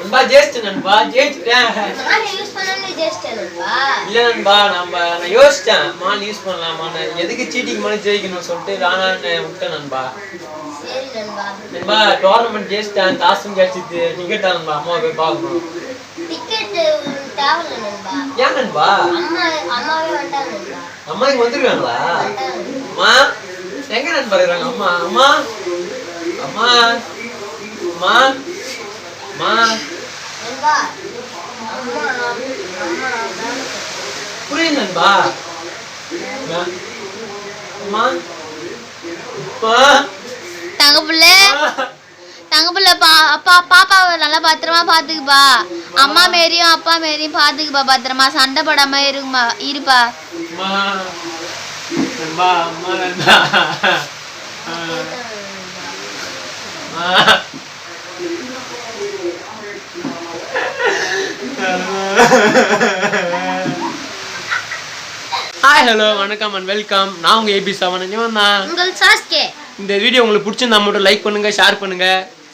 நண்பா ஜெஸ்ட் நண்பா ஜெயிச்சிட்டேன். நான் யூஸ் பண்ணனே ஜெஸ்ட் நண்பா. இல்ல நண்பா நான் யோசிச்சேன் மால் யூஸ் பண்ணலாமான்னு. எதுக்கு சீட்டிங் பண்ணி ஜெயிக்கணும்னு சொல்லிட்டு ராணான்னு விட்டேன் நண்பா. சரி நண்பா. நண்பா டோர்னமெண்ட் ஜெயிச்சிட்டேன். காசும் கிடைச்சிது. டிக்கெட் நண்பா அம்மா போய் பார்க்கணும். டிக்கெட் தேவையில்லை நண்பா. ஏன் நண்பா? அம்மாவே வந்தாங்க நண்பா. அம்மா இங்க வந்துருக்காங்களா? அம்மா எங்க நண்பா இருக்காங்க? அம்மா அம்மா அம்மா அம்மா அம்மா நண்பா அம்மா புரியுது நண்பா. அம்மா அப்பா தங்கப்புள்ள அப்பா பாப்பாவை நல்லா பத்திரமா பாத்துக்குப்பா. அம்மா மாரியும் அப்பா மாரியும் பாத்துக்குப்பா. பத்திரமா சண்டை போடாம இருப்பா. ஹாய் ஹலோ வணக்கம் அண்ட் வெல்கம். நான் உங்க ஏபி சவனன் தான். உங்கள் சாஸ்கே. இந்த வீடியோ உங்களுக்கு பிடிச்சிருந்தா மட்டும் லைக் பண்ணுங்க, ஷேர் பண்ணுங்க,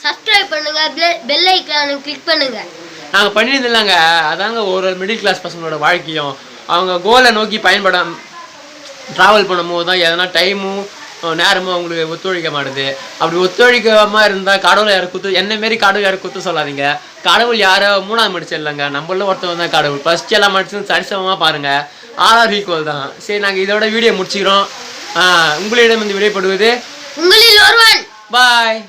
சப்ஸ்கிரைப் பண்ணுங்க, பெல் ஐகானை கிளிக் பண்ணுங்க. நாங்கள் பண்ணியிருந்தில்லாங்க. அதாங்க ஒரு மிடில் கிளாஸ் பசங்களோட வாழ்க்கையும் அவங்க கோலை நோக்கி பயன்படாம ட்ராவல் பண்ணும்போது தான் எதனா டைமும் நேரமும் அவங்களுக்கு ஒத்துழைக்க மாட்டுது. அப்படி ஒத்துழைக்காமல் இருந்தால் கடவுளை யாரை குத்து என்னமாரி கடவுள் யாரை குத்து சொல்லாதீங்க. கடவுள் யாரோ மூணாவது மடிச்சு இல்லைங்க, நம்மள ஒருத்தவங்க தான் கடவுள். ஃபர்ஸ்ட் எல்லாம் மடிச்சு சரிசமமாக பாருங்கள், ஆர் ஈக்குவல் தான். சரி நாங்கள் இதோட வீடியோ முடிச்சுக்கிறோம். உங்களிடம் இந்த விடைபடுவது உங்களில் ஒருவன். பாய்.